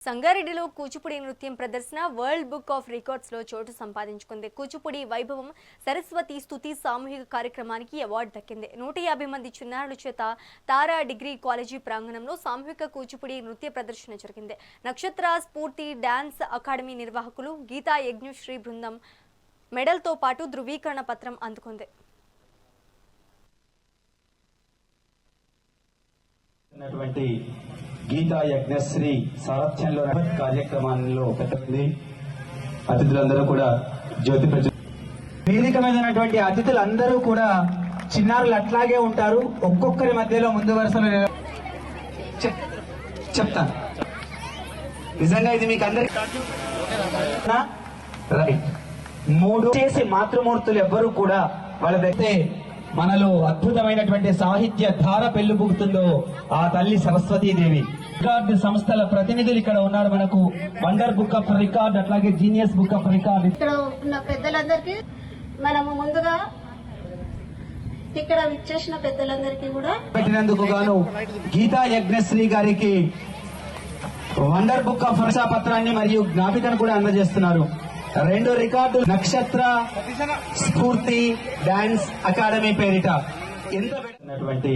సంగారెడ్డిలో కూచిపూడి నృత్యం ప్రదర్శన వరల్డ్ బుక్ ఆఫ్ రికార్డ్స్ లో చోటు సంపాదించుకుంది. కూచిపూడి వైభవం సరస్వతి స్తుతి సామూహిక కార్యక్రమానికి అవార్డు దక్కింది. 150 మంది చిన్నారుల చేత తారా డిగ్రీ కాలేజీ ప్రాంగణంలో సామూహిక కూచిపూడి నృత్య ప్రదర్శన జరిగింది. నక్షత్ర స్ఫూర్తి డాన్స్ అకాడమీ నిర్వాహకులు గీతా యజ్ఞశ్రీ బృందం మెడల్తో పాటు ధృవీకరణ పత్రం అందుకుంది. గీతా యజ్ఞశ్రీ సారథ్యంలో కార్యక్రమాల్లో పెద్దది అతిథులందరూ కూడా జ్యోతి వేదిక మీద ఉన్నటువంటి అతిథులందరూ కూడా చిన్నారులు అట్లాగే ఉంటారు. ఒక్కొక్కరి మధ్యలో ముందు వరుసలో చెప్తాను. నిజంగా ఇది మీకు అందరికి రైట్. 3 చేసి మాతృమూర్తులు ఎవ్వరూ కూడా వాళ్ళదైతే మనలో అద్భుతమైనటువంటి సాహిత్య ధార పెళ్లిపుగుతుందో ఆ తల్లి సరస్వతీదేవి. రికార్డు సంస్థల ప్రతినిధులు ఇక్కడ ఉన్నారు. మనకు వండర్ బుక్ ఆఫ్ రికార్డ్, అట్లాగే జీనియస్ బుక్ ఆఫ్ రికార్డ్. ఇక్కడ ఉన్న పెద్దలందరికీ మనము ముందుగా ఇక్కడ విచ్చేసిన పెద్దలందరికీ కూడా పెట్టినందుకు గాను గీతా యజ్ఞశ్రీ గారికి వండర్ బుక్ ఆఫ్ పత్రాన్ని మరియు జ్ఞాపికను కూడా అందజేస్తున్నారు. 2 రికార్డులు నక్షత్ర స్ఫూర్తి డాన్స్ అకాడమీ పేరిట ఎంత పెట్టినటువంటి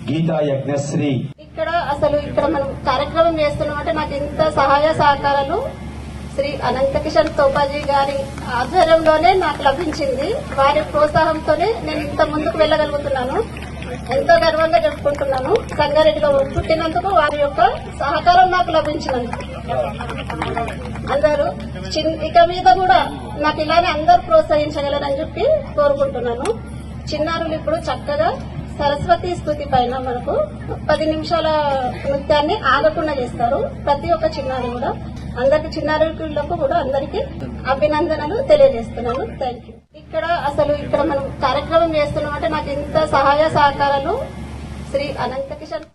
గీతా యజ్ఞశ్రీ. ఇక్కడ మనం కార్యక్రమం చేస్తున్నామంటే నాకు ఇంత సహాయ సహకారాలు శ్రీ అనంత కిషన్ తోపాజీ గారి ఆధ్వర్యంలోనే నాకు లభించింది. వారి ప్రోత్సాహంతోనే నేను ఇంత ముందుకు వెళ్ళగలుగుతున్నాను. ఎంతో గర్వంగా చెప్పుకుంటున్నాను. సంగారెడ్డిలో పుట్టినందుకు వారి యొక్క సహకారం నాకు లభించినందుకు అందరూ ఇక మీద కూడా నాకు ఇలానే అందరూ ప్రోత్సహించగలరని చెప్పి కోరుకుంటున్నాను. చిన్నారులు ఇప్పుడు చక్కగా సరస్వతి స్తుతి పైన మనకు 10 నిమిషాల నృత్యాన్ని ఆగకుండా చేస్తారు. ప్రతి ఒక్క చిన్నారు కూడా అందరికి చిన్నారులకు కూడా అందరికీ అభినందనలు తెలియజేస్తున్నాను. Thank you. ఇక్కడ మనం కార్యక్రమం చేస్తున్నామంటే నాకు ఇంత సహాయ సహకారాలు శ్రీ అనంత కిషన్